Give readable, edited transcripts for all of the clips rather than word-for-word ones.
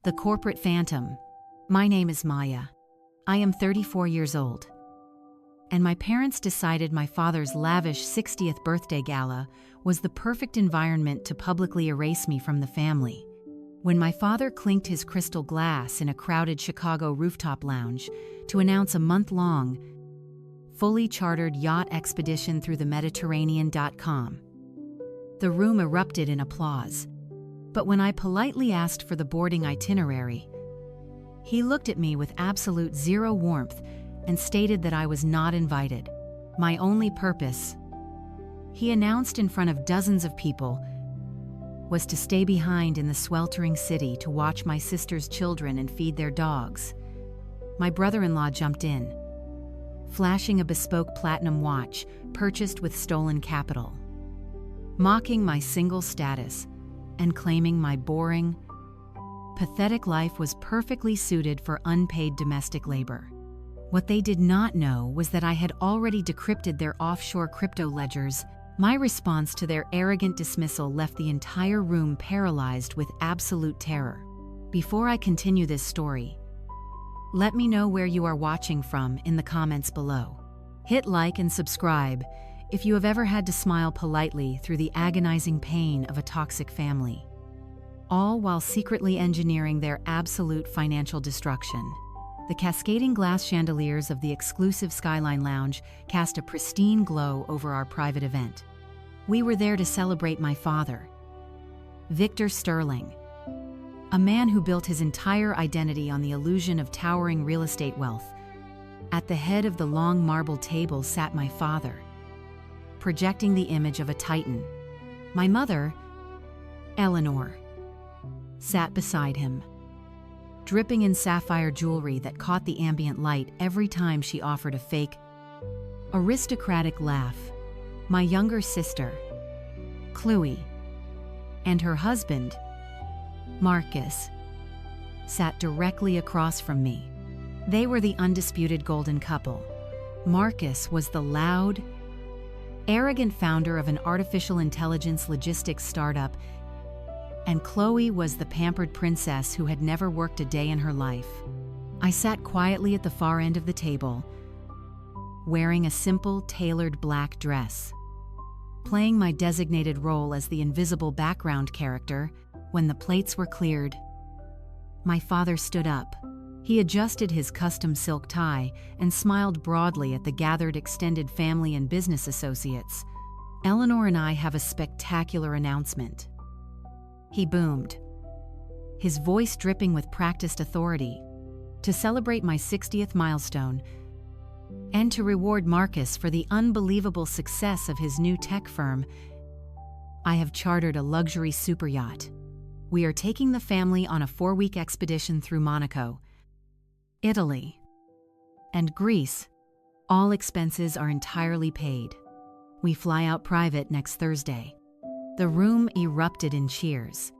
The Corporate Phantom. My name is Maya. I am 34 years old. And my parents decided my father's lavish 60th birthday gala was the perfect environment to publicly erase me from the family. When my father clinked his crystal glass in a crowded Chicago rooftop lounge to announce a month-long, fully chartered yacht expedition through the Mediterranean.com, the room erupted in applause. But when I politely asked for the boarding itinerary, he looked at me with absolute zero warmth and stated that I was not invited. My only purpose, he announced in front of dozens of people, was to stay behind in the sweltering city to watch my sister's children and feed their dogs. My brother-in-law jumped in, flashing a bespoke platinum watch purchased with stolen capital, mocking my single status and claiming my boring, pathetic life was perfectly suited for unpaid domestic labor. What they did not know was that I had already decrypted their offshore crypto ledgers. My response to their arrogant dismissal left the entire room paralyzed with absolute terror. Before I continue this story, let me know where you are watching from in the comments below. Hit like and subscribe if you have ever had to smile politely through the agonizing pain of a toxic family, all while secretly engineering their absolute financial destruction. The cascading glass chandeliers of the exclusive Skyline Lounge cast a pristine glow over our private event. We were there to celebrate my father, Victor Sterling, a man who built his entire identity on the illusion of towering real estate wealth. At the head of the long marble table sat my father, projecting the image of a titan. My mother, Eleanor, sat beside him, dripping in sapphire jewelry that caught the ambient light every time she offered a fake, aristocratic laugh. My younger sister, Chloe, and her husband, Marcus, sat directly across from me. They were the undisputed golden couple. Marcus was the loud, arrogant founder of an artificial intelligence logistics startup, and Chloe was the pampered princess who had never worked a day in her life. I sat quietly at the far end of the table, wearing a simple, tailored black dress, playing my designated role as the invisible background character. When the plates were cleared, my father stood up. He adjusted his custom silk tie and smiled broadly at the gathered extended family and business associates. Eleanor and I have a spectacular announcement, he boomed, his voice dripping with practiced authority. To celebrate my 60th milestone, and to reward Marcus for the unbelievable success of his new tech firm, I have chartered a luxury superyacht. We are taking the family on a 4-week expedition through Monaco, Italy, and Greece. All expenses are entirely paid. We fly out private next Thursday. The room erupted in cheers.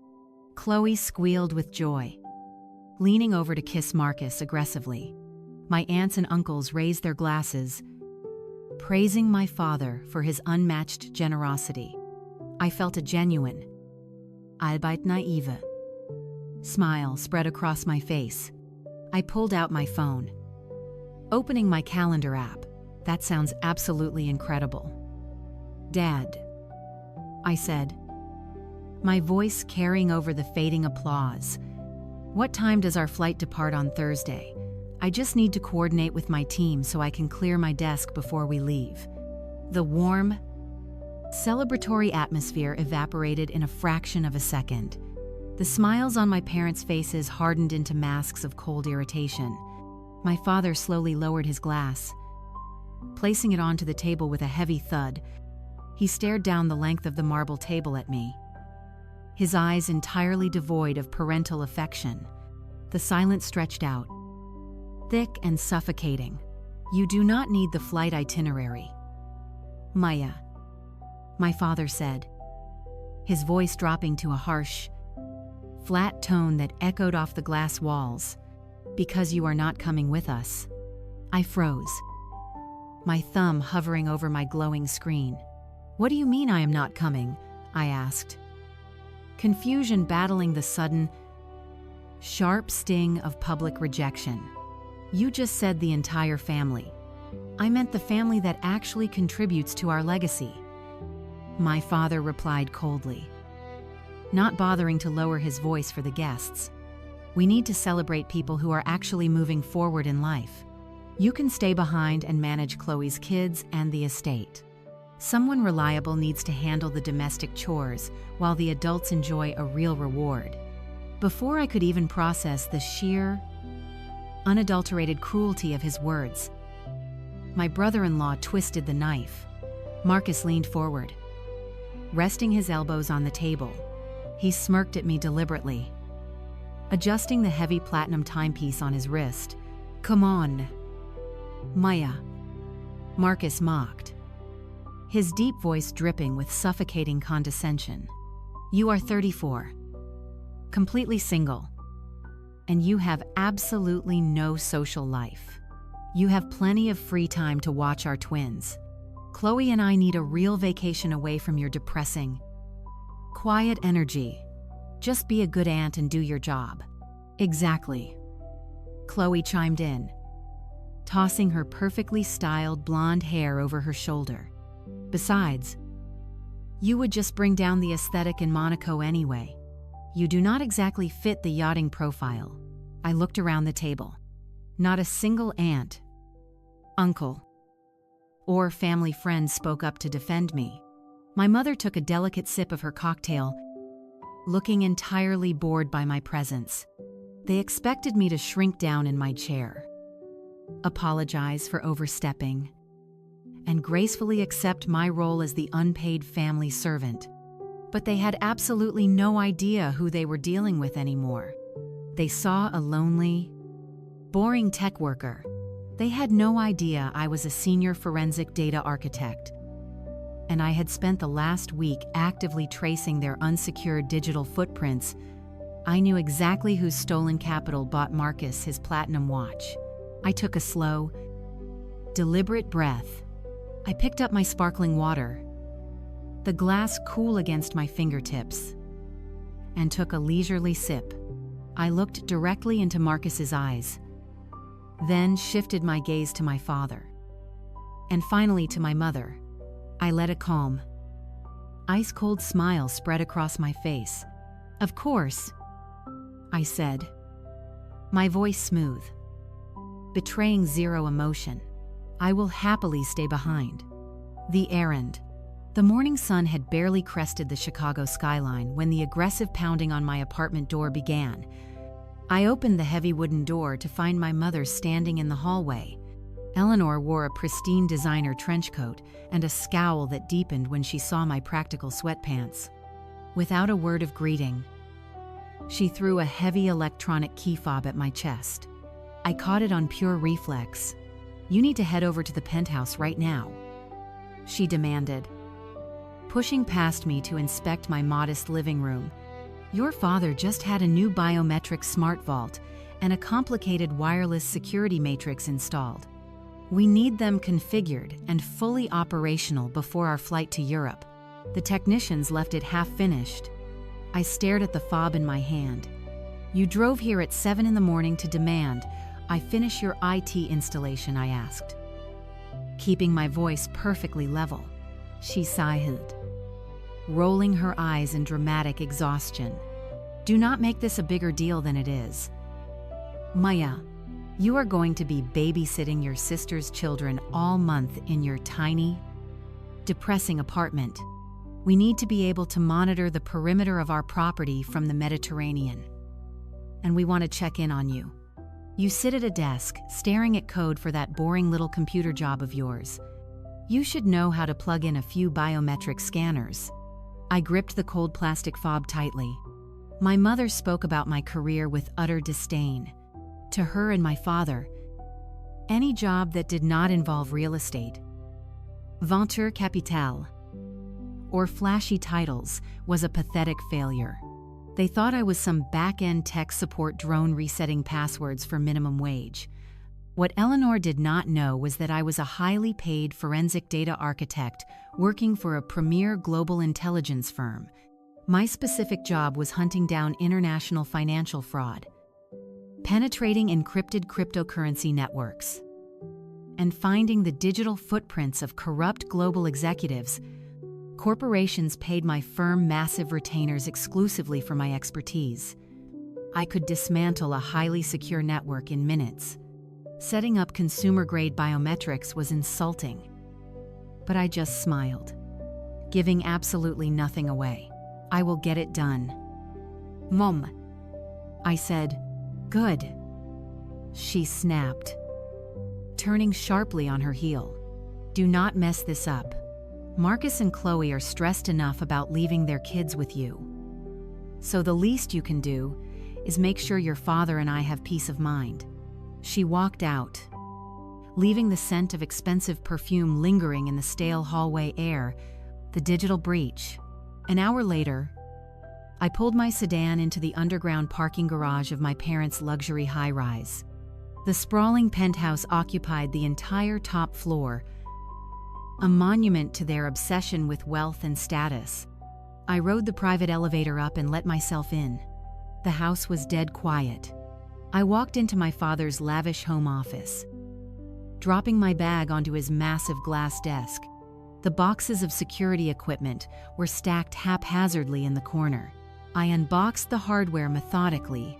Chloe squealed with joy, leaning over to kiss Marcus aggressively. My aunts and uncles raised their glasses, praising my father for his unmatched generosity. I felt a genuine, albeit naive, smile spread across my face. I pulled out my phone, opening my calendar app. That sounds absolutely incredible. Dad, I said, my voice carrying over the fading applause. What time does our flight depart on Thursday? I just need to coordinate with my team so I can clear my desk before we leave. The warm, celebratory atmosphere evaporated in a fraction of a second. The smiles on my parents' faces hardened into masks of cold irritation. My father slowly lowered his glass, placing it onto the table with a heavy thud. He stared down the length of the marble table at me, his eyes entirely devoid of parental affection. The silence stretched out, thick and suffocating. You do not need the flight itinerary, Maya, my father said, his voice dropping to a harsh, flat tone that echoed off the glass walls. Because you are not coming with us. I froze, my thumb hovering over my glowing screen. What do you mean I am not coming? I asked, confusion battling the sudden, Sharp sting of public rejection. You just said the entire family. I meant the family that actually contributes to our legacy. My father replied coldly, not bothering to lower his voice for the guests. We need to celebrate people who are actually moving forward in life. You can stay behind and manage Chloe's kids and the estate. Someone reliable needs to handle the domestic chores while the adults enjoy a real reward. Before I could even process the sheer, unadulterated cruelty of his words, my brother-in-law twisted the knife. Marcus leaned forward. Resting his elbows on the table, he smirked at me deliberately. Adjusting the heavy platinum timepiece on his wrist, "Come on, Maya," Marcus mocked, his deep voice dripping with suffocating condescension. "You are 34, completely single, and you have absolutely no social life. You have plenty of free time to watch our twins. Chloe and I need a real vacation away from your depressing, quiet energy. Just be a good aunt and do your job." "Exactly," Chloe chimed in, tossing her perfectly styled blonde hair over her shoulder. "Besides, you would just bring down the aesthetic in Monaco anyway. You do not exactly fit the yachting profile." I looked around the table. Not a single aunt, uncle, or family friend spoke up to defend me. My mother took a delicate sip of her cocktail, looking entirely bored by my presence. They expected me to shrink down in my chair, apologize for overstepping, and gracefully accept my role as the unpaid family servant. But they had absolutely no idea who they were dealing with anymore. They saw a lonely, boring tech worker. They had no idea I was a senior forensic data architect, and I had spent the last week actively tracing their unsecured digital footprints. I knew exactly whose stolen capital bought Marcus his platinum watch. I took a slow, deliberate breath. I picked up my sparkling water, the glass cool against my fingertips, and took a leisurely sip. I looked directly into Marcus's eyes, then shifted my gaze to my father, and finally to my mother. I let a calm, ice-cold smile spread across my face. "Of course," I said, my voice smooth, betraying zero emotion. "I will happily stay behind." The errand. The morning sun had barely crested the Chicago skyline when the aggressive pounding on my apartment door began. I opened the heavy wooden door to find my mother standing in the hallway. Eleanor wore a pristine designer trench coat and a scowl that deepened when she saw my practical sweatpants. Without a word of greeting, she threw a heavy electronic key fob at my chest. I caught it on pure reflex. "You need to head over to the penthouse right now," she demanded, pushing past me to inspect my modest living room. "Your father just had a new biometric smart vault and a complicated wireless security matrix installed. We need them configured and fully operational before our flight to Europe." The technicians left it half-finished. I stared at the fob in my hand. "You drove here at 7 in the morning to demand I finish your IT installation," I asked, keeping my voice perfectly level. She sighed, rolling her eyes in dramatic exhaustion. "Do not make this a bigger deal than it is. Maya, you are going to be babysitting your sister's children all month in your tiny, depressing apartment. We need to be able to monitor the perimeter of our property from the Mediterranean. And we want to check in on you. You sit at a desk, staring at code for that boring little computer job of yours. You should know how to plug in a few biometric scanners." I gripped the cold plastic fob tightly. My mother spoke about my career with utter disdain. To her and my father, any job that did not involve real estate, venture capitale, or flashy titles was a pathetic failure. They thought I was some back-end tech support drone resetting passwords for minimum wage. What Eleanor did not know was that I was a highly paid forensic data architect working for a premier global intelligence firm. My specific job was hunting down international financial fraud. penetrating encrypted cryptocurrency networks, and finding the digital footprints of corrupt global executives. Corporations paid my firm massive retainers exclusively for my expertise. I could dismantle a highly secure network in minutes. Setting up consumer-grade biometrics was insulting. But I just smiled, giving absolutely nothing away. I will get it done. Mom, I said. Good. She snapped, turning sharply on her heel. Do not mess this up. Marcus and Chloe are stressed enough about leaving their kids with you. So the least you can do is make sure your father and I have peace of mind. She walked out, leaving the scent of expensive perfume lingering in the stale hallway air. The digital breach. An hour later, I pulled my sedan into the underground parking garage of my parents' luxury high-rise. The sprawling penthouse occupied the entire top floor, a monument to their obsession with wealth and status. I rode the private elevator up and let myself in. The house was dead quiet. I walked into my father's lavish home office, dropping my bag onto his massive glass desk. The boxes of security equipment were stacked haphazardly in the corner. I unboxed the hardware methodically,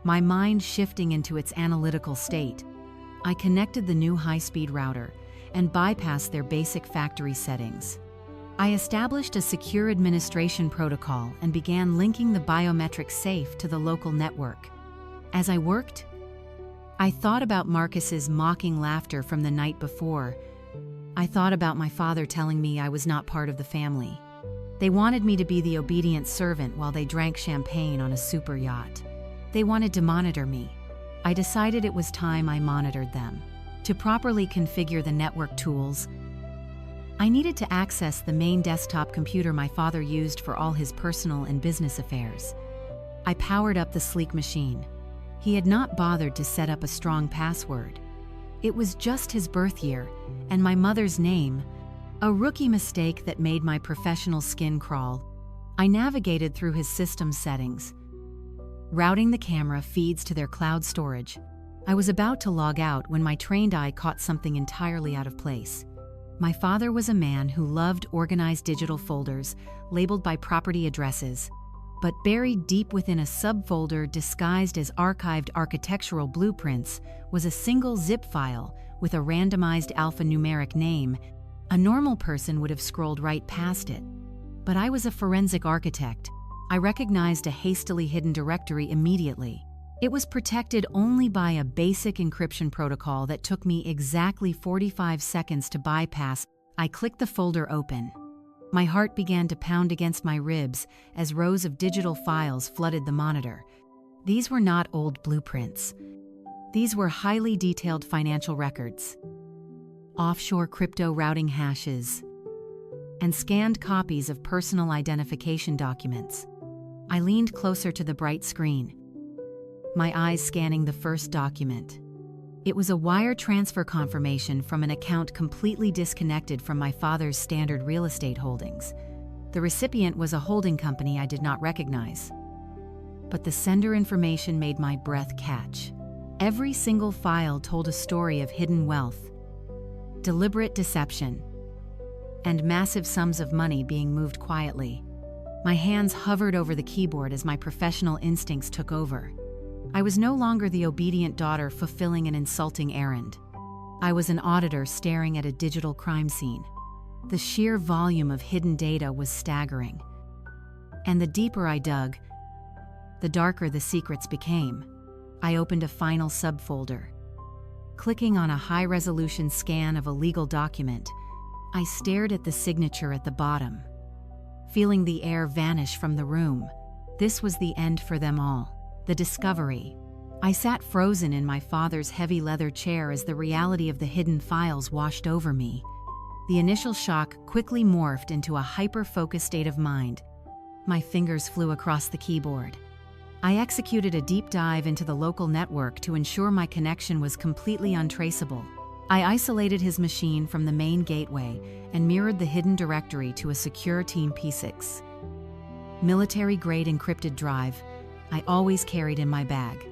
my mind shifting into its analytical state. I connected the new high-speed router and bypassed their basic factory settings. I established a secure administration protocol and began linking the biometric safe to the local network. As I worked, I thought about Marcus's mocking laughter from the night before. I thought about my father telling me I was not part of the family. They wanted me to be the obedient servant while they drank champagne on a super yacht. They wanted to monitor me. I decided it was time I monitored them. To properly configure the network tools, I needed to access the main desktop computer my father used for all his personal and business affairs. I powered up the sleek machine. He had not bothered to set up a strong password. It was just his birth year and my mother's name, a rookie mistake that made my professional skin crawl. I navigated through his system settings, routing the camera feeds to their cloud storage. I was about to log out when my trained eye caught something entirely out of place. My father was a man who loved organized digital folders labeled by property addresses, but buried deep within a subfolder disguised as archived architectural blueprints was a single zip file with a randomized alphanumeric name. A normal person would have scrolled right past it. But I was a forensic architect. I recognized a hastily hidden directory immediately. It was protected only by a basic encryption protocol that took me exactly 45 seconds to bypass. I clicked the folder open. My heart began to pound against my ribs as rows of digital files flooded the monitor. These were not old blueprints. These were highly detailed financial records, offshore crypto routing hashes, and scanned copies of personal identification documents. I leaned closer to the bright screen, my eyes scanning the first document. It was a wire transfer confirmation from an account completely disconnected from my father's standard real estate holdings. The recipient was a holding company I did not recognize. But the sender information made my breath catch. Every single file told a story of hidden wealth, deliberate deception, and massive sums of money being moved quietly. My hands hovered over the keyboard as my professional instincts took over. I was no longer the obedient daughter fulfilling an insulting errand. I was an auditor staring at a digital crime scene. The sheer volume of hidden data was staggering. And the deeper I dug, the darker the secrets became. I opened a final subfolder. Clicking on a high-resolution scan of a legal document, I stared at the signature at the bottom, feeling the air vanish from the room. This was the end for them all. The discovery. I sat frozen in my father's heavy leather chair as the reality of the hidden files washed over me. The initial shock quickly morphed into a hyper-focused state of mind. My fingers flew across the keyboard. I executed a deep dive into the local network to ensure my connection was completely untraceable. I isolated his machine from the main gateway and mirrored the hidden directory to a secure Team P6 military-grade encrypted drive I always carried in my bag.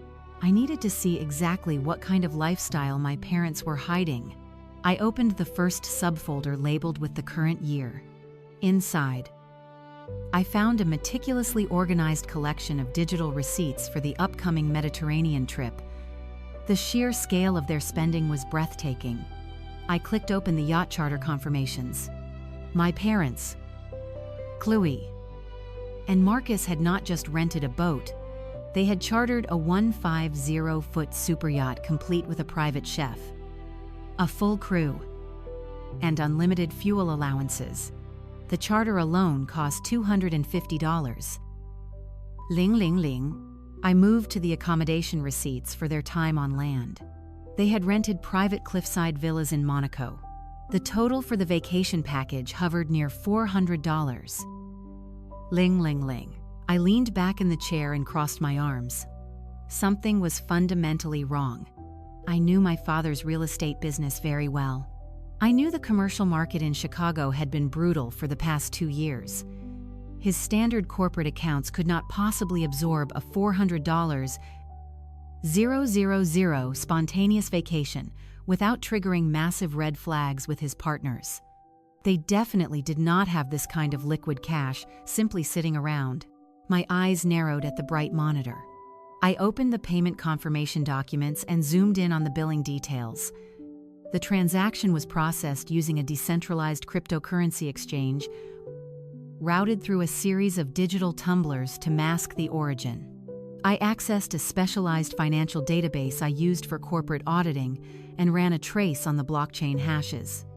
I needed to see exactly what kind of lifestyle my parents were hiding. I opened the first subfolder labeled with the current year. Inside, I found a meticulously organized collection of digital receipts for the upcoming Mediterranean trip. The sheer scale of their spending was breathtaking. I clicked open the yacht charter confirmations. My parents, Chloe and Marcus, had not just rented a boat. They had chartered a 150-foot superyacht complete with a private chef, a full crew, and unlimited fuel allowances. The charter alone cost $250. Ling ling ling. I moved to the accommodation receipts for their time on land. They had rented private cliffside villas in Monaco. The total for the vacation package hovered near $400. Ling ling ling. I leaned back in the chair and crossed my arms. Something was fundamentally wrong. I knew my father's real estate business very well. I knew the commercial market in Chicago had been brutal for the past 2 years. His standard corporate accounts could not possibly absorb a $400,000 spontaneous vacation without triggering massive red flags with his partners. They definitely did not have this kind of liquid cash simply sitting around. My eyes narrowed at the bright monitor. I opened the payment confirmation documents and zoomed in on the billing details. The transaction was processed using a decentralized cryptocurrency exchange, routed through a series of digital tumblers to mask the origin. I accessed a specialized financial database I used for corporate auditing and ran a trace on the blockchain hashes.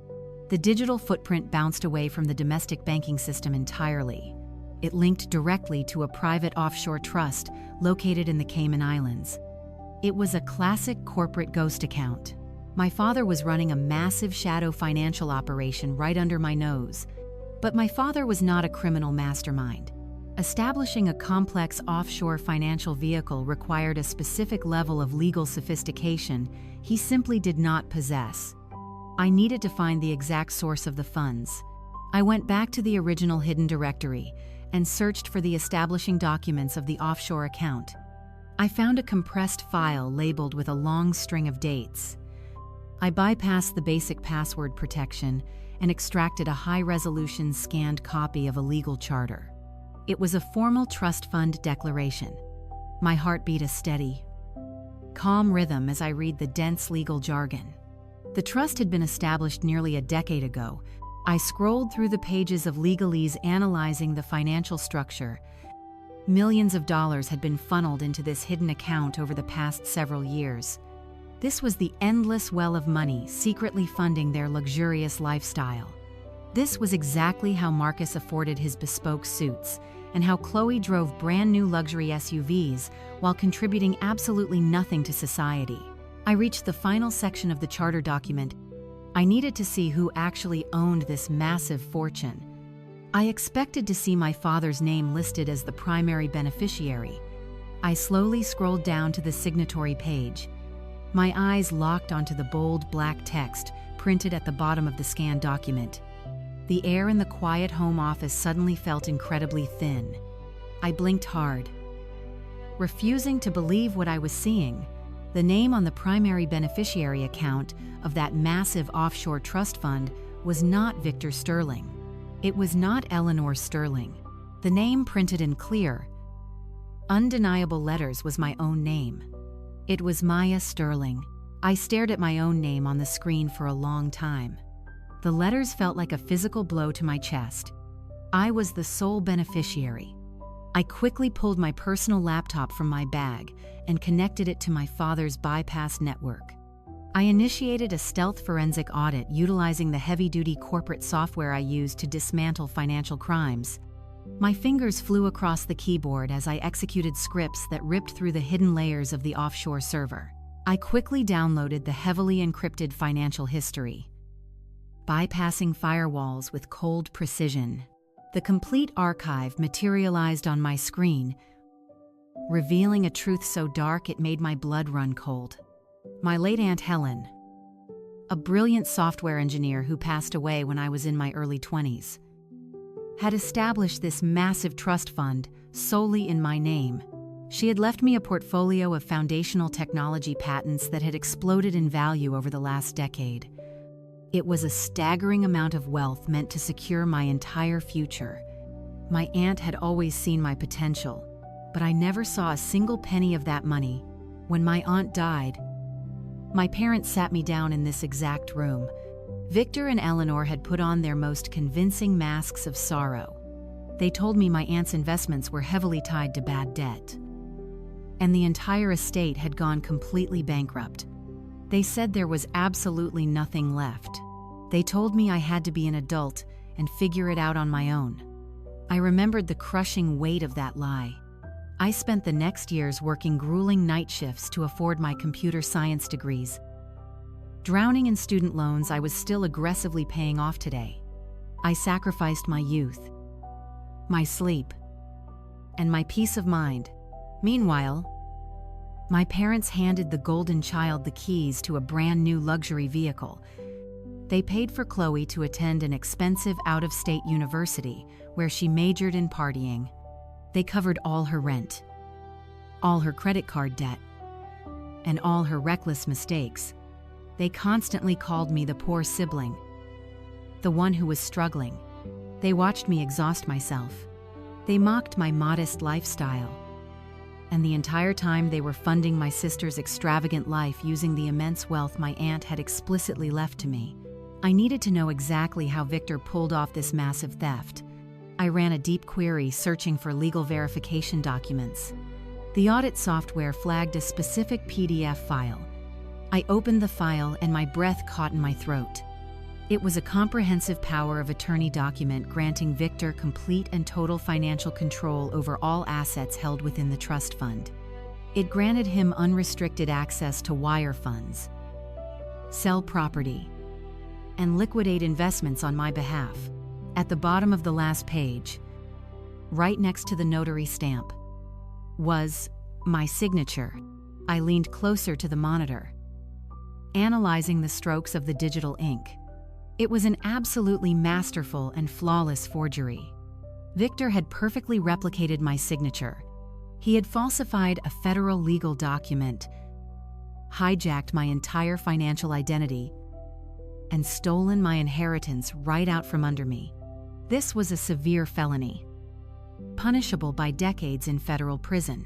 The digital footprint bounced away from the domestic banking system entirely. It linked directly to a private offshore trust located in the Cayman Islands. It was a classic corporate ghost account. My father was running a massive shadow financial operation right under my nose. But my father was not a criminal mastermind. Establishing a complex offshore financial vehicle required a specific level of legal sophistication he simply did not possess. I needed to find the exact source of the funds. I went back to the original hidden directory and searched for the establishing documents of the offshore account. I found a compressed file labeled with a long string of dates. I bypassed the basic password protection and extracted a high-resolution scanned copy of a legal charter. It was a formal trust fund declaration. My heart beat a steady, calm rhythm as I read the dense legal jargon. The trust had been established nearly a decade ago. I scrolled through the pages of legalese analyzing the financial structure. Millions of dollars had been funneled into this hidden account over the past several years. This was the endless well of money secretly funding their luxurious lifestyle. This was exactly how Marcus afforded his bespoke suits, and how Chloe drove brand new luxury SUVs while contributing absolutely nothing to society. I reached the final section of the charter document. I needed to see who actually owned this massive fortune. I expected to see my father's name listed as the primary beneficiary. I slowly scrolled down to the signatory page. My eyes locked onto the bold black text printed at the bottom of the scanned document. The air in the quiet home office suddenly felt incredibly thin. I blinked hard, refusing to believe what I was seeing. The name on the primary beneficiary account of that massive offshore trust fund was not Victor Sterling. It was not Eleanor Sterling. The name printed in clear, undeniable letters was my own name. It was Maya Sterling. I stared at my own name on the screen for a long time. The letters felt like a physical blow to my chest. I was the sole beneficiary. I quickly pulled my personal laptop from my bag and connected it to my father's bypass network. I initiated a stealth forensic audit utilizing the heavy-duty corporate software I used to dismantle financial crimes. My fingers flew across the keyboard as I executed scripts that ripped through the hidden layers of the offshore server. I quickly downloaded the heavily encrypted financial history, bypassing firewalls with cold precision. The complete archive materialized on my screen, revealing a truth so dark it made my blood run cold. My late Aunt Helen, a brilliant software engineer who passed away when I was in my early 20s, had established this massive trust fund solely in my name. She had left me a portfolio of foundational technology patents that had exploded in value over the last decade. It was a staggering amount of wealth meant to secure my entire future. My aunt had always seen my potential, but I never saw a single penny of that money. When my aunt died, my parents sat me down in this exact room. Victor and Eleanor had put on their most convincing masks of sorrow. They told me my aunt's investments were heavily tied to bad debt, and the entire estate had gone completely bankrupt. They said there was absolutely nothing left. They told me I had to be an adult and figure it out on my own. I remembered the crushing weight of that lie. I spent the next years working grueling night shifts to afford my computer science degrees. Drowning in student loans I was still aggressively paying off today. I sacrificed my youth, my sleep, and my peace of mind. Meanwhile, my parents handed the golden child the keys to a brand new luxury vehicle. They paid for Chloe to attend an expensive out-of-state university where she majored in partying. They covered all her rent, all her credit card debt, and all her reckless mistakes. They constantly called me the poor sibling, the one who was struggling. They watched me exhaust myself. They mocked my modest lifestyle. And the entire time they were funding my sister's extravagant life using the immense wealth my aunt had explicitly left to me. I needed to know exactly how Victor pulled off this massive theft. I ran a deep query searching for legal verification documents. The audit software flagged a specific PDF file. I opened the file and my breath caught in my throat. It was a comprehensive power of attorney document granting Victor complete and total financial control over all assets held within the trust fund. It granted him unrestricted access to wire funds, sell property, and liquidate investments on my behalf. At the bottom of the last page, right next to the notary stamp, was my signature. I leaned closer to the monitor, analyzing the strokes of the digital ink. It was an absolutely masterful and flawless forgery. Victor had perfectly replicated my signature. He had falsified a federal legal document, hijacked my entire financial identity, and stolen my inheritance right out from under me. This was a severe felony, punishable by decades in federal prison.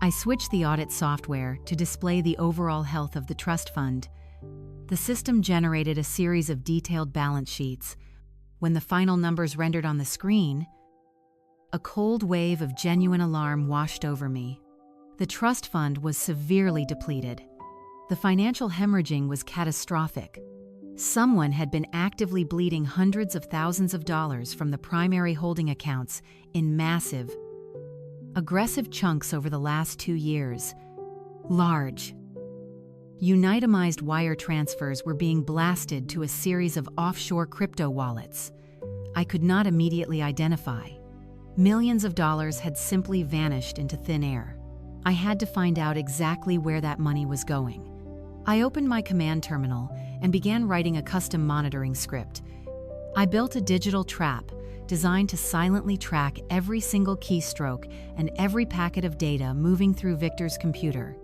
I switched the audit software to display the overall health of the trust fund. The system generated a series of detailed balance sheets. When the final numbers rendered on the screen, a cold wave of genuine alarm washed over me. The trust fund was severely depleted. The financial hemorrhaging was catastrophic. Someone had been actively bleeding hundreds of thousands of dollars from the primary holding accounts in massive, aggressive chunks over the last 2 years. Large, unitemized wire transfers were being blasted to a series of offshore crypto wallets I could not immediately identify. Millions of dollars had simply vanished into thin air. I had to find out exactly where that money was going. I opened my command terminal and began writing a custom monitoring script. I built a digital trap designed to silently track every single keystroke and every packet of data moving through Victor's computer.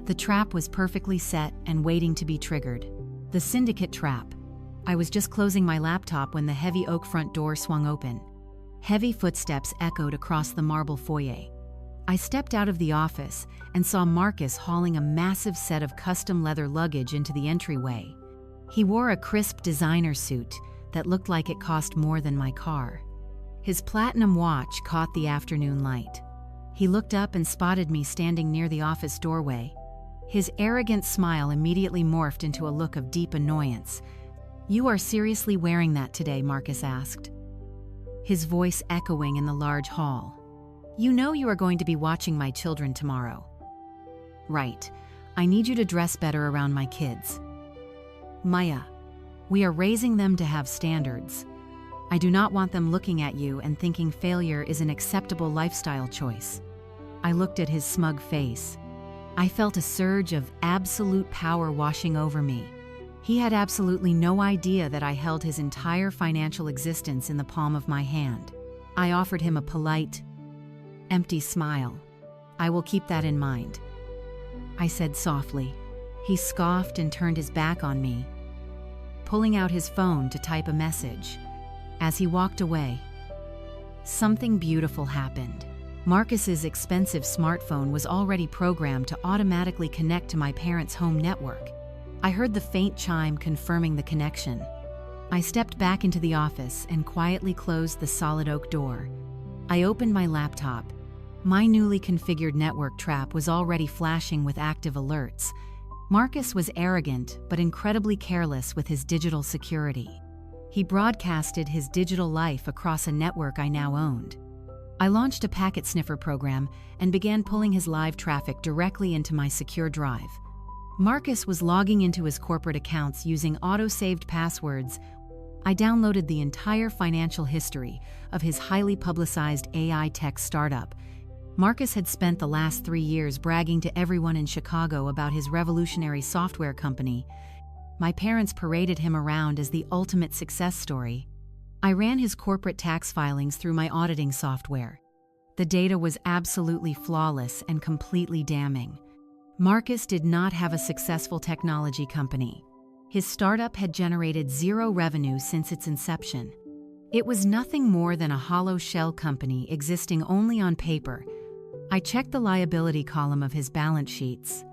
The trap was perfectly set and waiting to be triggered. The syndicate trap. I was just closing my laptop when the heavy oak front door swung open. Heavy footsteps echoed across the marble foyer. I stepped out of the office and saw Marcus hauling a massive set of custom leather luggage into the entryway. He wore a crisp designer suit that looked like it cost more than my car. His platinum watch caught the afternoon light. He looked up and spotted me standing near the office doorway. His arrogant smile immediately morphed into a look of deep annoyance. "You are seriously wearing that today?" Marcus asked, his voice echoing in the large hall. "You know you are going to be watching my children tomorrow." "Right. I need you to dress better around my kids." "Maya, we are raising them to have standards. I do not want them looking at you and thinking failure is an acceptable lifestyle choice." I looked at his smug face. I felt a surge of absolute power washing over me. He had absolutely no idea that I held his entire financial existence in the palm of my hand. I offered him a polite, empty smile. I will keep that in mind," I said softly. He scoffed and turned his back on me, pulling out his phone to type a message. As he walked away, something beautiful happened. Marcus's expensive smartphone was already programmed to automatically connect to my parents' home network. I heard the faint chime confirming the connection. I stepped back into the office and quietly closed the solid oak door. I opened my laptop. My newly configured network trap was already flashing with active alerts. Marcus was arrogant but incredibly careless with his digital security. He broadcasted his digital life across a network I now owned. I launched a packet sniffer program and began pulling his live traffic directly into my secure drive. Marcus was logging into his corporate accounts using auto-saved passwords. I downloaded the entire financial history of his highly publicized AI tech startup. Marcus had spent the last 3 years bragging to everyone in Chicago about his revolutionary software company. My parents paraded him around as the ultimate success story. I ran his corporate tax filings through my auditing software. The data was absolutely flawless and completely damning. Marcus did not have a successful technology company. His startup had generated zero revenue since its inception. It was nothing more than a hollow shell company existing only on paper. I checked the liability column of his balance sheets.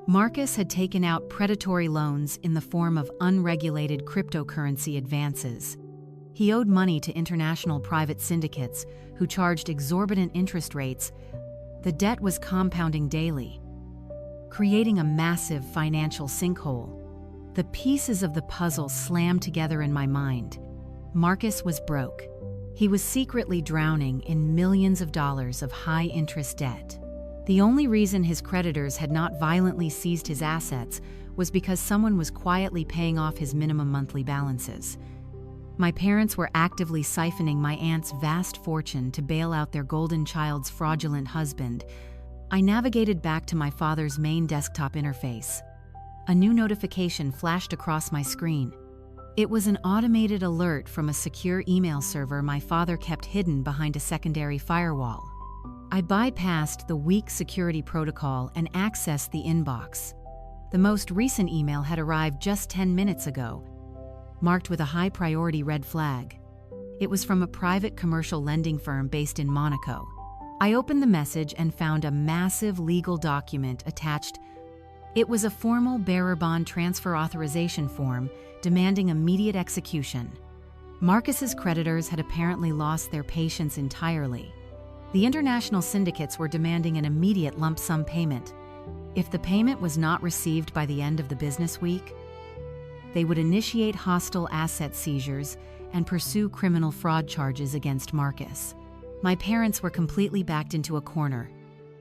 Marcus had taken out predatory loans in the form of unregulated cryptocurrency advances. He owed money to international private syndicates who charged exorbitant interest rates. The debt was compounding daily, creating a massive financial sinkhole. The pieces of the puzzle slammed together in my mind. Marcus was broke. He was secretly drowning in millions of dollars of high-interest debt. The only reason his creditors had not violently seized his assets was because someone was quietly paying off his minimum monthly balances. My parents were actively siphoning my aunt's vast fortune to bail out their golden child's fraudulent husband. I navigated back to my father's main desktop interface. A new notification flashed across my screen. It was an automated alert from a secure email server my father kept hidden behind a secondary firewall. I bypassed the weak security protocol and accessed the inbox. The most recent email had arrived just 10 minutes ago, marked with a high-priority red flag. It was from a private commercial lending firm based in Monaco. I opened the message and found a massive legal document attached. It was a formal bearer bond transfer authorization form demanding immediate execution. Marcus's creditors had apparently lost their patience entirely. The international syndicates were demanding an immediate lump sum payment. If the payment was not received by the end of the business week, they would initiate hostile asset seizures and pursue criminal fraud charges against Marcus. My parents were completely backed into a corner.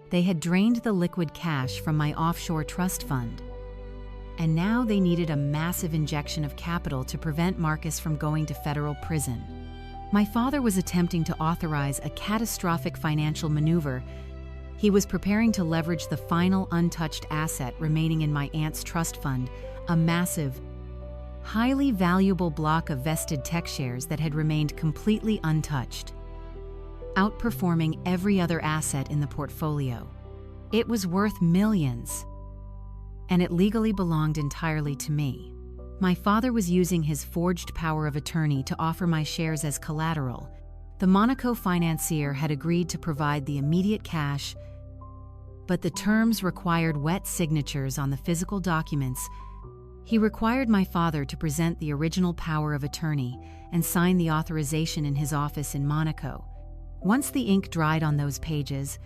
They had drained the liquid cash from my offshore trust fund, and now they needed a massive injection of capital to prevent Marcus from going to federal prison. My father was attempting to authorize a catastrophic financial maneuver. He was preparing to leverage the final untouched asset remaining in my aunt's trust fund, a massive, highly valuable block of vested tech shares that had remained completely untouched, outperforming every other asset in the portfolio. It was worth millions, and it legally belonged entirely to me. My father was using his forged power of attorney to offer my shares as collateral. The Monaco financier had agreed to provide the immediate cash, but the terms required wet signatures on the physical documents. He required my father to present the original power of attorney and sign the authorization in his office in Monaco. Once the ink dried on those pages,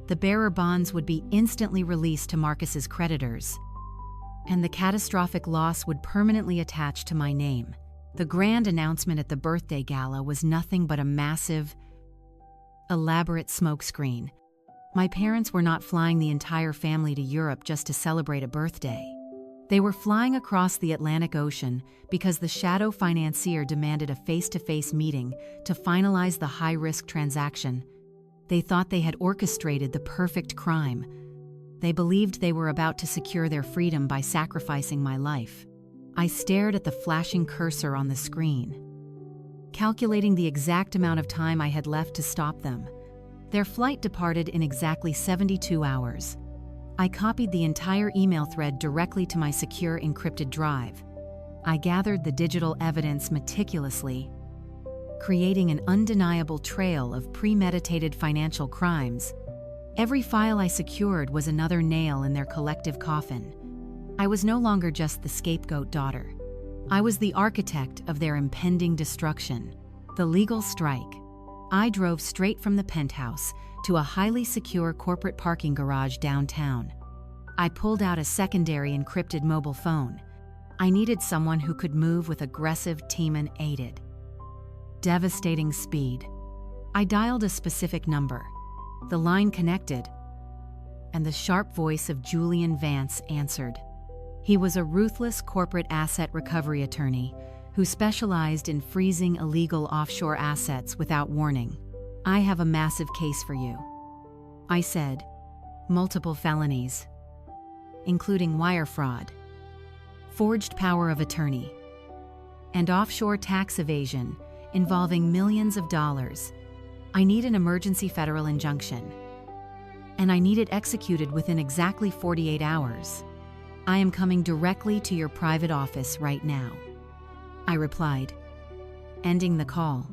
the bearer bonds would be instantly released to Marcus's creditors, and the catastrophic loss would permanently attach to my name. The grand announcement at the birthday gala was nothing but a massive, elaborate smokescreen. My parents were not flying the entire family to Europe just to celebrate a birthday. They were flying across the Atlantic Ocean because the shadow financier demanded a face-to-face meeting to finalize the high-risk transaction. They thought they had orchestrated the perfect crime. They believed they were about to secure their freedom by sacrificing my life. I stared at the flashing cursor on the screen, calculating the exact amount of time I had left to stop them. Their flight departed in exactly 72 hours. I copied the entire email thread directly to my secure encrypted drive. I gathered the digital evidence meticulously, creating an undeniable trail of premeditated financial crimes. Every file I secured was another nail in their collective coffin. I was no longer just the scapegoat daughter. I was the architect of their impending destruction. The legal strike. I drove straight from the penthouse to a highly secure corporate parking garage downtown. I pulled out a secondary encrypted mobile phone. I needed someone who could move with aggressive Tiemann-aided, devastating speed. I dialed a specific number. The line connected, and the sharp voice of Julian Vance answered. He was a ruthless corporate asset recovery attorney who specialized in freezing illegal offshore assets without warning. "I have a massive case for you," I said. "Multiple felonies, including wire fraud, forged power of attorney, and offshore tax evasion involving millions of dollars. I need an emergency federal injunction, and I need it executed within exactly 48 hours. I am coming directly to your private office right now," I replied. Ending the call,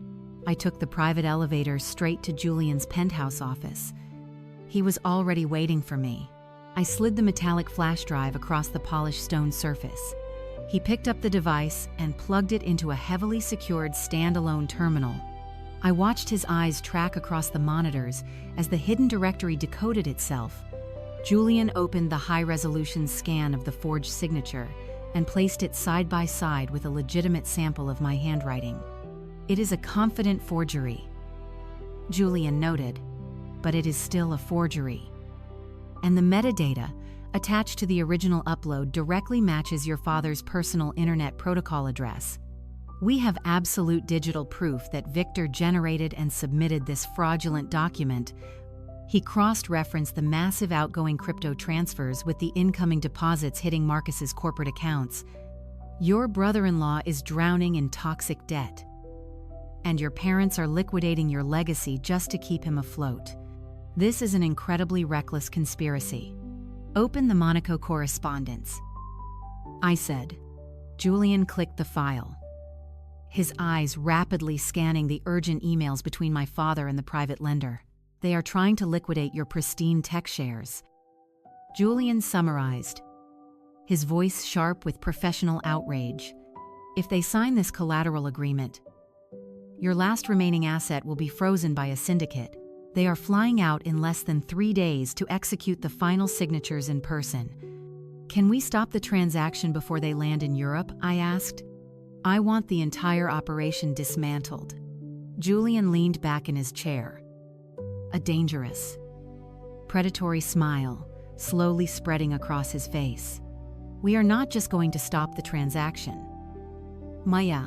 I took the private elevator straight to Julian's penthouse office. He was already waiting for me. I slid the metallic flash drive across the polished stone surface. He picked up the device and plugged it into a heavily secured standalone terminal. I watched his eyes track across the monitors as the hidden directory decoded itself. Julian opened the high-resolution scan of the forged signature and placed it side by side with a legitimate sample of my handwriting. "It is a confident forgery," Julian noted, "but it is still a forgery. And the metadata attached to the original upload directly matches your father's personal internet protocol address. We have absolute digital proof that Victor generated and submitted this fraudulent document." He cross-referenced the massive outgoing crypto transfers with the incoming deposits hitting Marcus's corporate accounts. "Your brother-in-law is drowning in toxic debt, and your parents are liquidating your legacy just to keep him afloat. This is an incredibly reckless conspiracy. Open the Monaco correspondence," I said. Julian clicked the file, his eyes rapidly scanning the urgent emails between my father and the private lender. "They are trying to liquidate your pristine tech shares," Julian summarized, his voice sharp with professional outrage. "If they sign this collateral agreement, your last remaining asset will be frozen by a syndicate. They are flying out in less than 3 days to execute the final signatures in person." "Can we stop the transaction before they land in Europe?" I asked. "I want the entire operation dismantled." Julian leaned back in his chair, a dangerous, predatory smile slowly spreading across his face. "We are not just going to stop the transaction, Maya.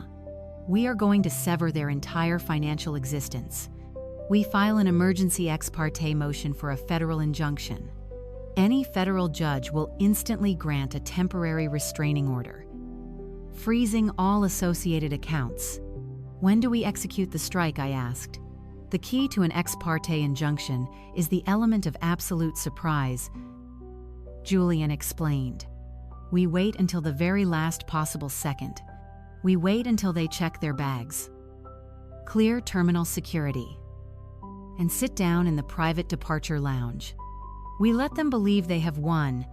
We are going to sever their entire financial existence. We file an emergency ex parte motion for a federal injunction. Any federal judge will instantly grant a temporary restraining order, freezing all associated accounts." "When do we execute the strike?" I asked. "The key to an ex parte injunction is the element of absolute surprise," Julian explained. "We wait until the very last possible second. We wait until they check their bags, clear terminal security, and sit down in the private departure lounge. We let them believe they have won.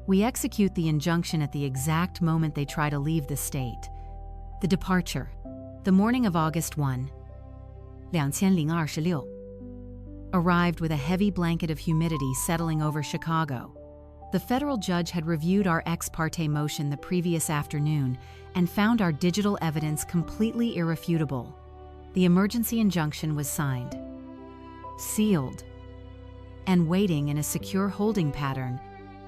We execute the injunction at the exact moment they try to leave the state." The departure, the morning of August 1, 2026, arrived with a heavy blanket of humidity settling over Chicago. The federal judge had reviewed our ex parte motion the previous afternoon and found our digital evidence completely irrefutable. The emergency injunction was signed, sealed, and waiting in a secure holding pattern.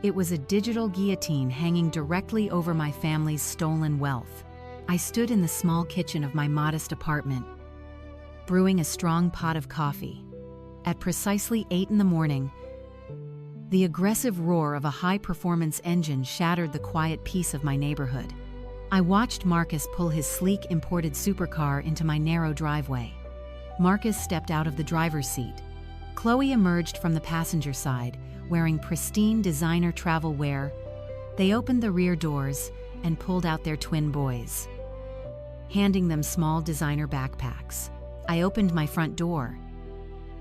It was a digital guillotine hanging directly over my family's stolen wealth. I stood in the small kitchen of my modest apartment, brewing a strong pot of coffee. At precisely 8 a.m, the aggressive roar of a high-performance engine shattered the quiet peace of my neighborhood. I watched Marcus pull his sleek imported supercar into my narrow driveway. Marcus stepped out of the driver's seat, Chloe emerged from the passenger side, wearing pristine designer travel wear. They opened the rear doors and pulled out their twin boys, handing them small designer backpacks. I opened my front door,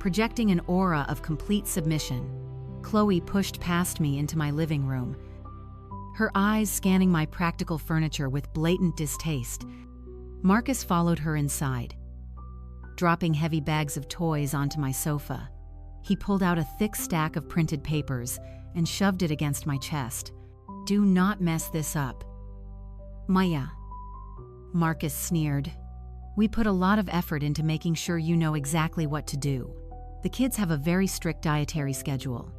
projecting an aura of complete submission. Chloe pushed past me into my living room, her eyes scanning my practical furniture with blatant distaste. Marcus followed her inside, dropping heavy bags of toys onto my sofa. He pulled out a thick stack of printed papers and shoved it against my chest. "Do not mess this up, Maya," Marcus sneered. "We put a lot of effort into making sure you know exactly what to do. The kids have a very strict dietary schedule.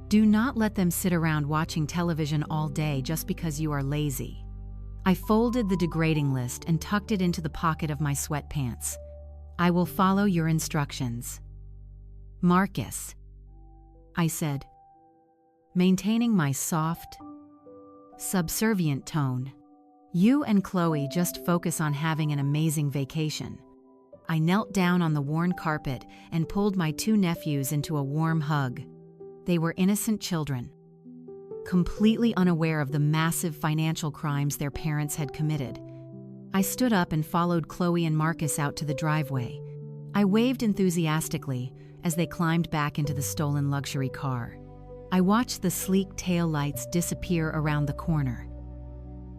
Do not let them sit around watching television all day just because you are lazy." I folded the degrading list and tucked it into the pocket of my sweatpants. "I will follow your instructions, Marcus," I said, maintaining my soft, subservient tone. "You and Chloe just focus on having an amazing vacation." I knelt down on the worn carpet and pulled my two nephews into a warm hug. They were innocent children, completely unaware of the massive financial crimes their parents had committed. I stood up and followed Chloe and Marcus out to the driveway. I waved enthusiastically as they climbed back into the stolen luxury car. I watched the sleek taillights disappear around the corner,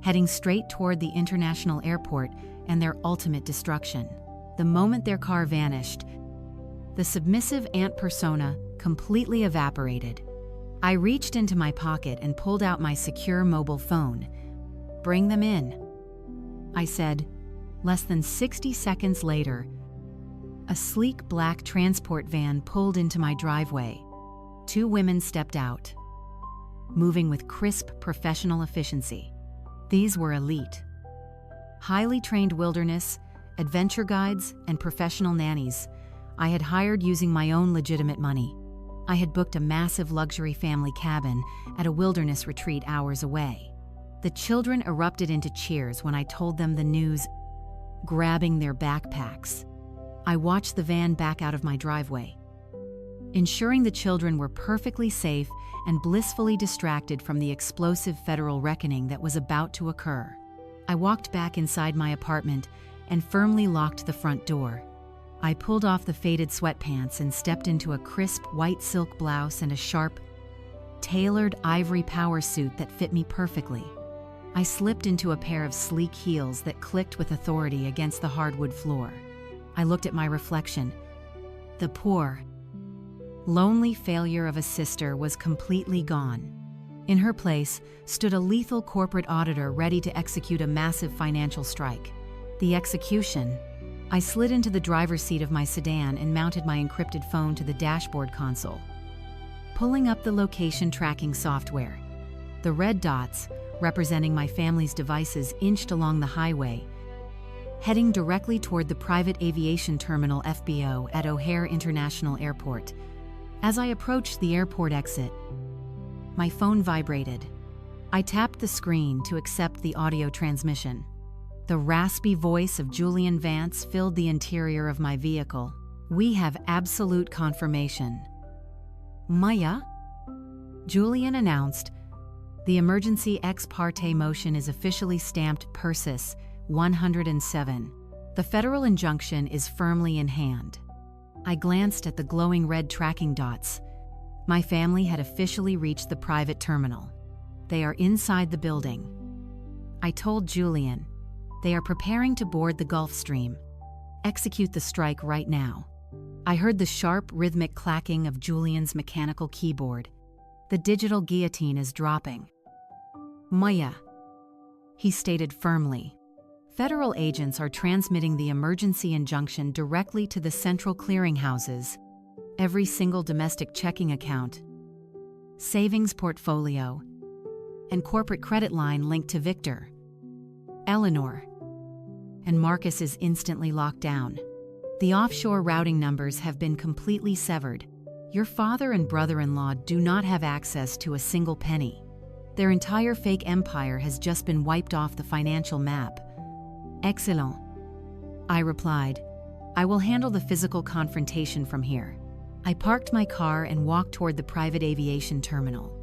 heading straight toward the international airport and their ultimate destruction. The moment their car vanished, the submissive aunt persona completely evaporated. I reached into my pocket and pulled out my secure mobile phone. "Bring them in," I said. Less than 60 seconds later, a sleek black transport van pulled into my driveway. Two women stepped out, moving with crisp professional efficiency. These were elite, highly trained wilderness, adventure guides, and professional nannies I had hired using my own legitimate money. I had booked a massive luxury family cabin at a wilderness retreat hours away. The children erupted into cheers when I told them the news, grabbing their backpacks. I watched the van back out of my driveway, ensuring the children were perfectly safe and blissfully distracted from the explosive federal reckoning that was about to occur. I walked back inside my apartment and firmly locked the front door. I pulled off the faded sweatpants and stepped into a crisp white silk blouse and a sharp, tailored ivory power suit that fit me perfectly. I slipped into a pair of sleek heels that clicked with authority against the hardwood floor. I looked at my reflection. The poor, lonely failure of a sister was completely gone. In her place stood a lethal corporate auditor ready to execute a massive financial strike. The execution. I slid into the driver's seat of my sedan and mounted my encrypted phone to the dashboard console, pulling up the location tracking software. The red dots, representing my family's devices, inched along the highway, heading directly toward the private aviation terminal FBO at O'Hare International Airport. As I approached the airport exit, my phone vibrated. I tapped the screen to accept the audio transmission. The raspy voice of Julian Vance filled the interior of my vehicle. "We have absolute confirmation, Maya," Julian announced. "The emergency ex parte motion is officially stamped Persis 107. The federal injunction is firmly in hand." I glanced at the glowing red tracking dots. My family had officially reached the private terminal. They are inside the building. I told Julian, "They are preparing to board the Gulfstream. Execute the strike right now." I heard the sharp, rhythmic clacking of Julian's mechanical keyboard. "The digital guillotine is dropping, Maya," he stated firmly. "Federal agents are transmitting the emergency injunction directly to the central clearinghouses. Every single domestic checking account, savings portfolio, and corporate credit line linked to Victor, Eleanor, and Marcus is instantly locked down. The offshore routing numbers have been completely severed. Your father and brother-in-law do not have access to a single penny. Their entire fake empire has just been wiped off the financial map." "Excellent," I replied. "I will handle the physical confrontation from here." I parked my car and walked toward the private aviation terminal.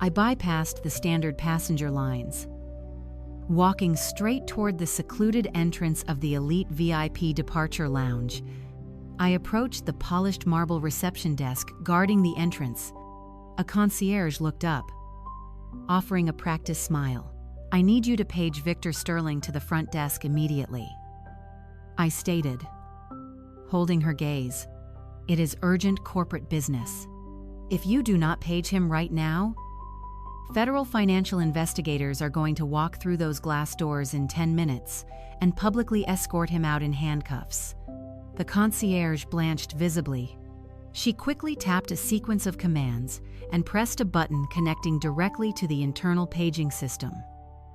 I bypassed the standard passenger lines. Walking straight toward the secluded entrance of the elite VIP departure lounge, I approached the polished marble reception desk guarding the entrance. A concierge looked up, offering a practiced smile. "I need you to page Victor Sterling to the front desk immediately," I stated, holding her gaze. "It is urgent corporate business. If you do not page him right now, federal financial investigators are going to walk through those glass doors in 10 minutes and publicly escort him out in handcuffs." The concierge blanched visibly. She quickly tapped a sequence of commands and pressed a button connecting directly to the internal paging system.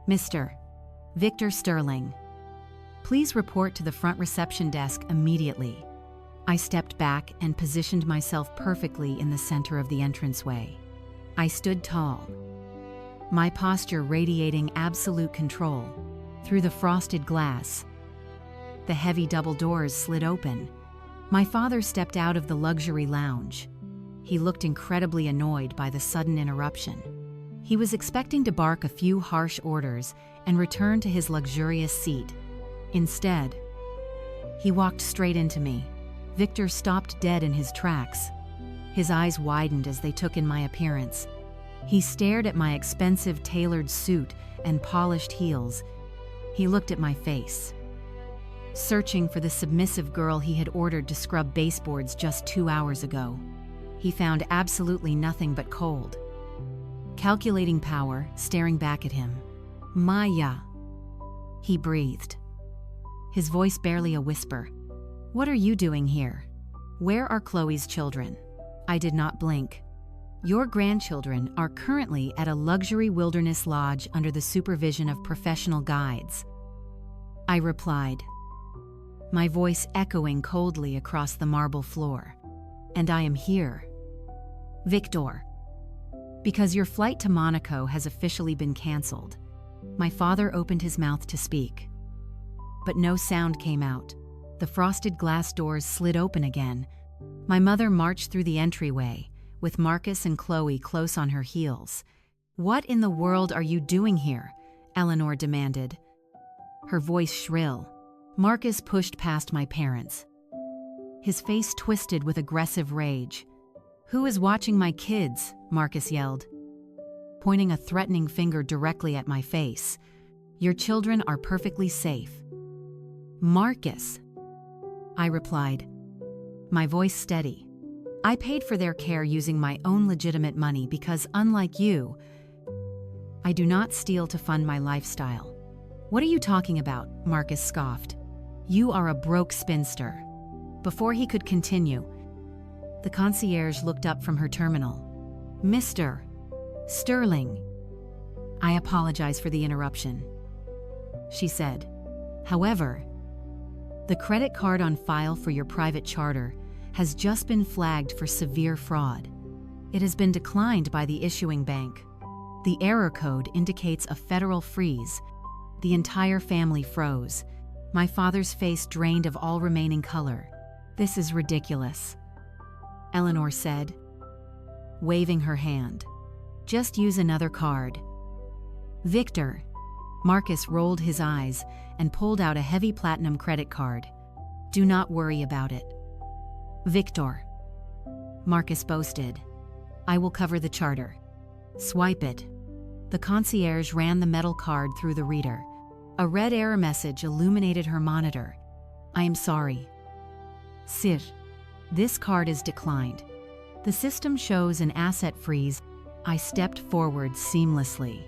"Mr. Victor Sterling, please report to the front reception desk immediately." I stepped back and positioned myself perfectly in the center of the entranceway. I stood tall, my posture radiating absolute control. Through the frosted glass, the heavy double doors slid open. My father stepped out of the luxury lounge. He looked incredibly annoyed by the sudden interruption. He was expecting to bark a few harsh orders and return to his luxurious seat. Instead, he walked straight into me. Victor stopped dead in his tracks. His eyes widened as they took in my appearance. He stared at my expensive tailored suit and polished heels. He looked at my face, searching for the submissive girl he had ordered to scrub baseboards just 2 hours ago. He found absolutely nothing but cold, calculating power staring back at him. "Maya," he breathed, his voice barely a whisper. "What are you doing here? Where are Chloe's children?" I did not blink. "Your grandchildren are currently at a luxury wilderness lodge under the supervision of professional guides," I replied, my voice echoing coldly across the marble floor. "And I am here, Victor, because your flight to Monaco has officially been canceled." My father opened his mouth to speak, but no sound came out. The frosted glass doors slid open again. My mother marched through the entryway, with Marcus and Chloe close on her heels. "What in the world are you doing here?" Eleanor demanded, her voice shrill. Marcus pushed past my parents, his face twisted with aggressive rage. "Who is watching my kids?" Marcus yelled, pointing a threatening finger directly at my face. "Your children are perfectly safe." "Marcus," I replied, my voice steady. "I paid for their care using my own legitimate money because, unlike you, I do not steal to fund my lifestyle." "What are you talking about?" Marcus scoffed. "You are a broke spinster." Before he could continue, the concierge looked up from her terminal. "Mr. Sterling." "I apologize for the interruption," she said. "However, the credit card on file for your private charter has just been flagged for severe fraud. It has been declined by the issuing bank. The error code indicates a federal freeze." The entire family froze. My father's face drained of all remaining color. "This is ridiculous," Eleanor said, waving her hand. "Just use another card." "Victor." Marcus rolled his eyes and pulled out a heavy platinum credit card. "Do not worry about it, Victor," Marcus boasted. "I will cover the charter. Swipe it." The concierge ran the metal card through the reader. A red error message illuminated her monitor. "I am sorry, sir. This card is declined. The system shows an asset freeze." I stepped forward seamlessly.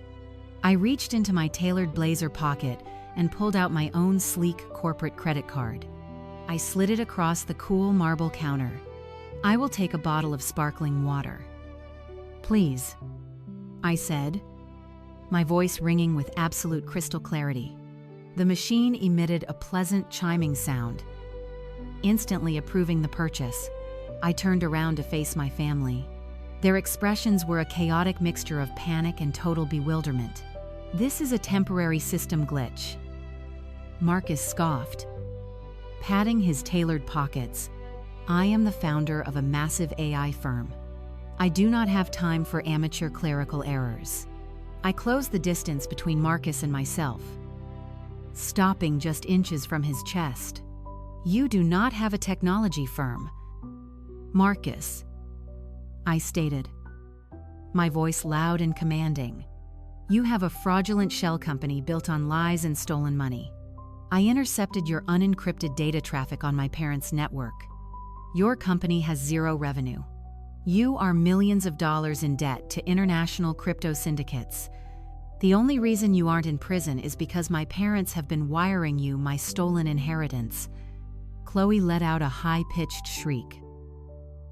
I reached into my tailored blazer pocket and pulled out my own sleek corporate credit card. I slid it across the cool marble counter. "I will take a bottle of sparkling water, please," I said, my voice ringing with absolute crystal clarity. The machine emitted a pleasant chiming sound, instantly approving the purchase. I turned around to face my family. Their expressions were a chaotic mixture of panic and total bewilderment. "This is a temporary system glitch," Marcus scoffed, patting his tailored pockets. I am the founder of a massive AI firm. I do not have time for amateur clerical errors. I closed the distance between Marcus and myself, stopping just inches from his chest. You do not have a technology firm, Marcus, I stated, my voice loud and commanding. You have a fraudulent shell company built on lies and stolen money. I intercepted your unencrypted data traffic on my parents' network. Your company has zero revenue. You are millions of dollars in debt to international crypto syndicates. The only reason you aren't in prison is because my parents have been wiring you my stolen inheritance. Chloe let out a high-pitched shriek,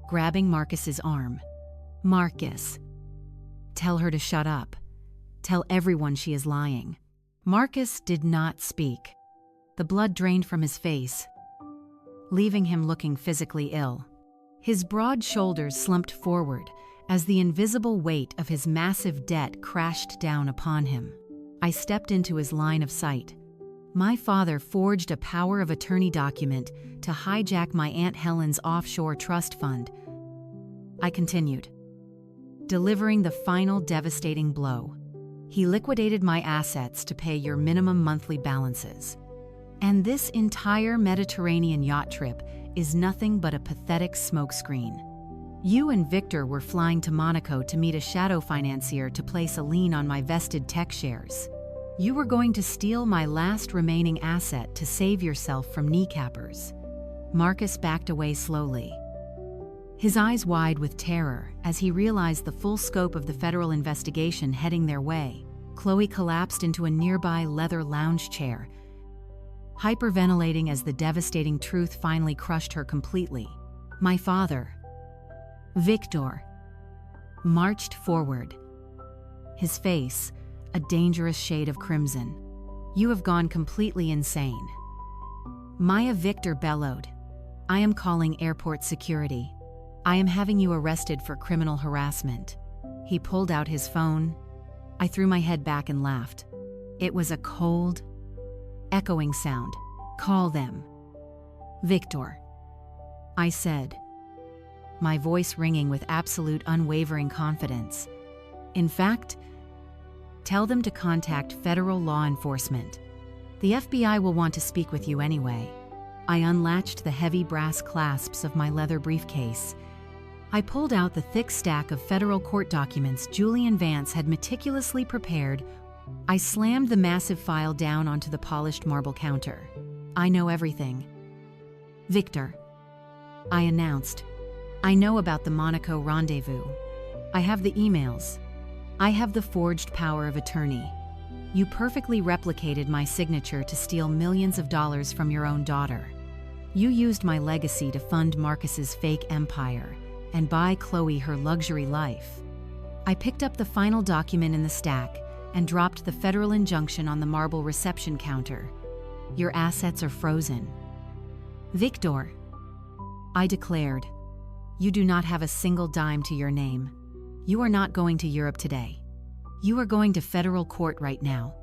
grabbing Marcus's arm. Marcus, tell her to shut up. Tell everyone she is lying. Marcus did not speak. The blood drained from his face, leaving him looking physically ill. His broad shoulders slumped forward as the invisible weight of his massive debt crashed down upon him. I stepped into his line of sight. My father forged a power of attorney document to hijack my Aunt Helen's offshore trust fund. I continued, delivering the final devastating blow. He liquidated my assets to pay your minimum monthly balances. And this entire Mediterranean yacht trip is nothing but a pathetic smokescreen. You and Victor were flying to Monaco to meet a shadow financier to place a lien on my vested tech shares. You were going to steal my last remaining asset to save yourself from kneecappers. Marcus backed away slowly, his eyes wide with terror as he realized the full scope of the federal investigation heading their way. Chloe collapsed into a nearby leather lounge chair, hyperventilating as the devastating truth finally crushed her completely. My father, Victor, marched forward, his face a dangerous shade of crimson. You have gone completely insane. Maya, Victor bellowed. I am calling airport security. I am having you arrested for criminal harassment. He pulled out his phone. I threw my head back and laughed. It was a cold, echoing sound. Call them. Victor, I said, my voice ringing with absolute unwavering confidence. In fact, tell them to contact federal law enforcement. The FBI will want to speak with you anyway. I unlatched the heavy brass clasps of my leather briefcase. I pulled out the thick stack of federal court documents Julian Vance had meticulously prepared. I slammed the massive file down onto the polished marble counter. I know everything. Victor, I announced. I know about the Monaco rendezvous. I have the emails. I have the forged power of attorney. You perfectly replicated my signature to steal millions of dollars from your own daughter. You used my legacy to fund Marcus's fake empire and buy Chloe her luxury life. I picked up the final document in the stack and dropped the federal injunction on the marble reception counter. Your assets are frozen. Victor, I declared, you do not have a single dime to your name. You are not going to Europe today. You are going to federal court right now.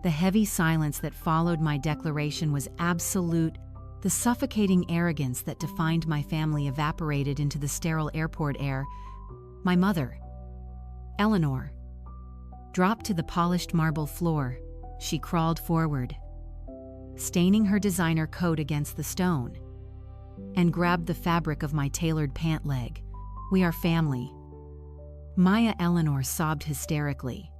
The heavy silence that followed my declaration was absolute. The suffocating arrogance that defined my family evaporated into the sterile airport air. My mother, Eleanor, dropped to the polished marble floor. She crawled forward, staining her designer coat against the stone, and grabbed the fabric of my tailored pant leg. We are family. Maya Eleanor sobbed hysterically.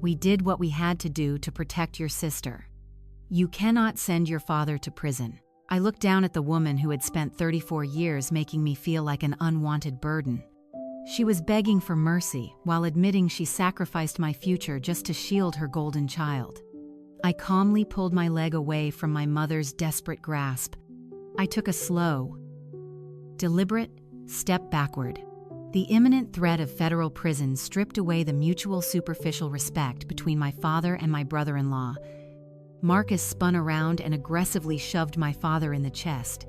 We did what we had to do to protect your sister. You cannot send your father to prison. I looked down at the woman who had spent 34 years making me feel like an unwanted burden. She was begging for mercy while admitting she sacrificed my future just to shield her golden child. I calmly pulled my leg away from my mother's desperate grasp. I took a slow, deliberate step backward. The imminent threat of federal prison stripped away the mutual superficial respect between my father and my brother-in-law. Marcus spun around and aggressively shoved my father in the chest.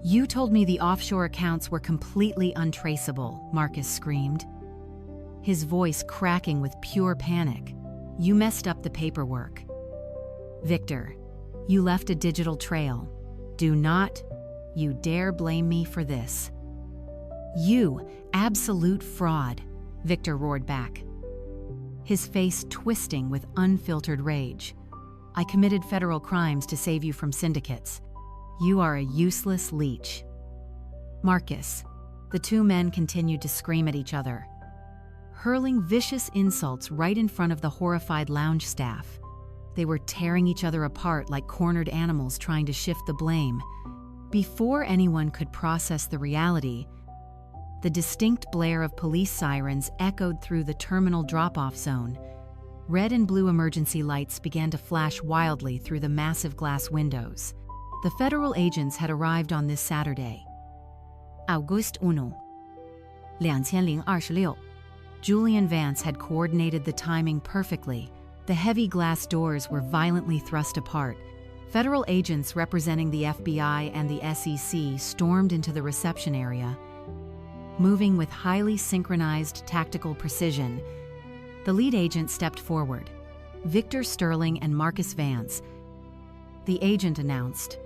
You told me the offshore accounts were completely untraceable, Marcus screamed, his voice cracking with pure panic. You messed up the paperwork. Victor, you left a digital trail. Do not you dare blame me for this?" "You, absolute fraud," Victor roared back, his face twisting with unfiltered rage. "I committed federal crimes to save you from syndicates. You are a useless leech." "Marcus," the two men continued to scream at each other, hurling vicious insults right in front of the horrified lounge staff. They were tearing each other apart like cornered animals trying to shift the blame. Before anyone could process the reality, the distinct blare of police sirens echoed through the terminal drop-off zone. Red and blue emergency lights began to flash wildly through the massive glass windows. The federal agents had arrived on this Saturday. August 1, 2026. Julian Vance had coordinated the timing perfectly. The heavy glass doors were violently thrust apart. Federal agents representing the FBI and the SEC stormed into the reception area. Moving with highly synchronized tactical precision, the lead agent stepped forward. "Victor Sterling and Marcus Vance," the agent announced,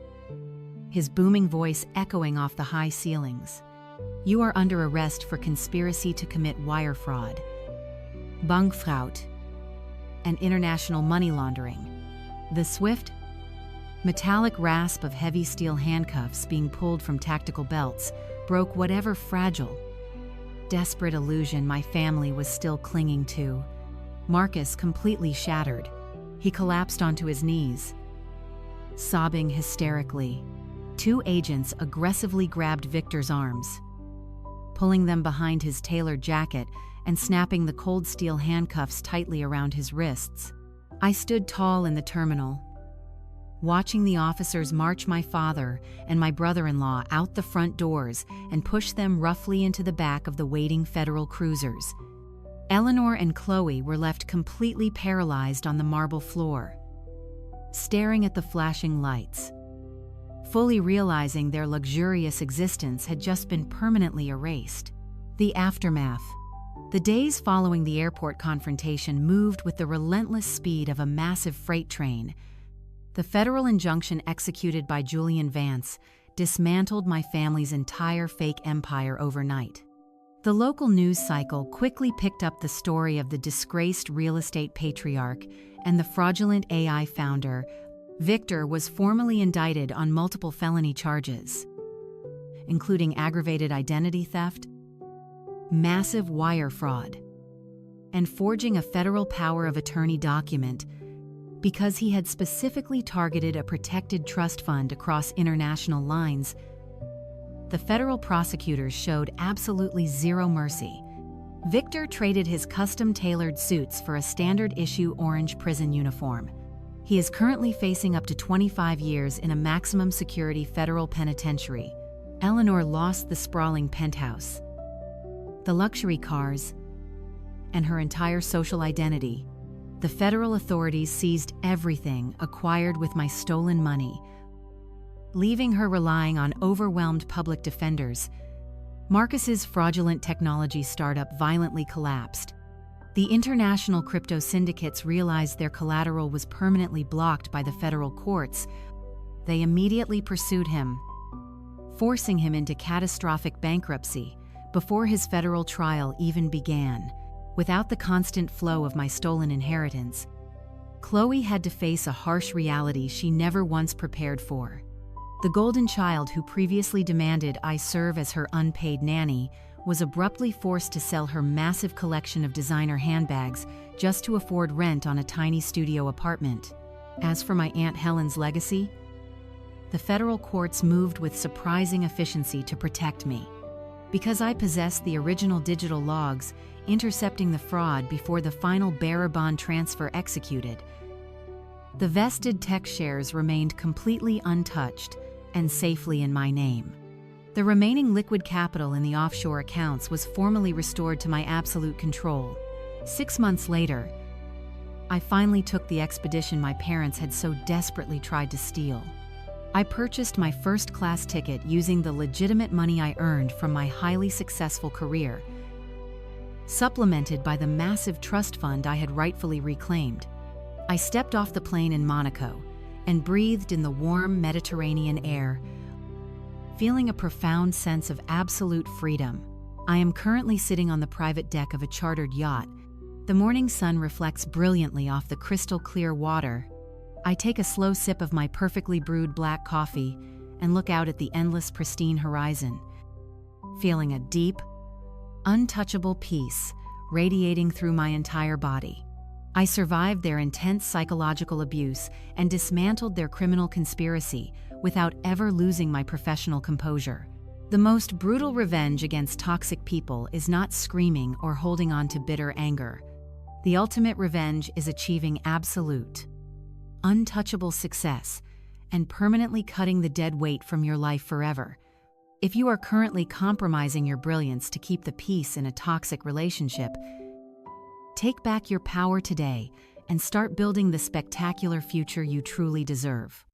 his booming voice echoing off the high ceilings. "You are under arrest for conspiracy to commit wire fraud, bankfraud, and international money laundering." The swift, metallic rasp of heavy steel handcuffs being pulled from tactical belts broke whatever fragile, desperate illusion my family was still clinging to. Marcus completely shattered. He collapsed onto his knees, sobbing hysterically. Two agents aggressively grabbed Victor's arms, pulling them behind his tailored jacket and snapping the cold steel handcuffs tightly around his wrists. I stood tall in the terminal, watching the officers march my father and my brother-in-law out the front doors and push them roughly into the back of the waiting federal cruisers. Eleanor and Chloe were left completely paralyzed on the marble floor, staring at the flashing lights, fully realizing their luxurious existence had just been permanently erased. The aftermath. The days following the airport confrontation moved with the relentless speed of a massive freight train. The federal injunction executed by Julian Vance dismantled my family's entire fake empire overnight. The local news cycle quickly picked up the story of the disgraced real estate patriarch and the fraudulent AI founder. Victor was formally indicted on multiple felony charges, including aggravated identity theft, massive wire fraud, and forging a federal power of attorney document because he had specifically targeted a protected trust fund across international lines. The federal prosecutors showed absolutely zero mercy. Victor traded his custom-tailored suits for a standard-issue orange prison uniform. He is currently facing up to 25 years in a maximum security federal penitentiary. Eleanor lost the sprawling penthouse, the luxury cars, and her entire social identity. The federal authorities seized everything acquired with my stolen money, leaving her relying on overwhelmed public defenders. Marcus's fraudulent technology startup violently collapsed. The international crypto syndicates realized their collateral was permanently blocked by the federal courts. They immediately pursued him, forcing him into catastrophic bankruptcy before his federal trial even began. Without the constant flow of my stolen inheritance, Chloe had to face a harsh reality she never once prepared for. The golden child who previously demanded I serve as her unpaid nanny was abruptly forced to sell her massive collection of designer handbags just to afford rent on a tiny studio apartment. As for my Aunt Helen's legacy, the federal courts moved with surprising efficiency to protect me. Because I possessed the original digital logs intercepting the fraud before the final bearer bond transfer executed, the vested tech shares remained completely untouched and safely in my name. The remaining liquid capital in the offshore accounts was formally restored to my absolute control. 6 months later, I finally took the expedition my parents had so desperately tried to steal. I purchased my first-class ticket using the legitimate money I earned from my highly successful career, supplemented by the massive trust fund I had rightfully reclaimed. I stepped off the plane in Monaco and breathed in the warm Mediterranean air, feeling a profound sense of absolute freedom. I am currently sitting on the private deck of a chartered yacht. The morning sun reflects brilliantly off the crystal-clear water. I take a slow sip of my perfectly brewed black coffee and look out at the endless, pristine horizon, feeling a deep, untouchable peace radiating through my entire body. I survived their intense psychological abuse and dismantled their criminal conspiracy without ever losing my professional composure. The most brutal revenge against toxic people is not screaming or holding on to bitter anger. The ultimate revenge is achieving absolute, untouchable success and permanently cutting the dead weight from your life forever. If you are currently compromising your brilliance to keep the peace in a toxic relationship, take back your power today and start building the spectacular future you truly deserve.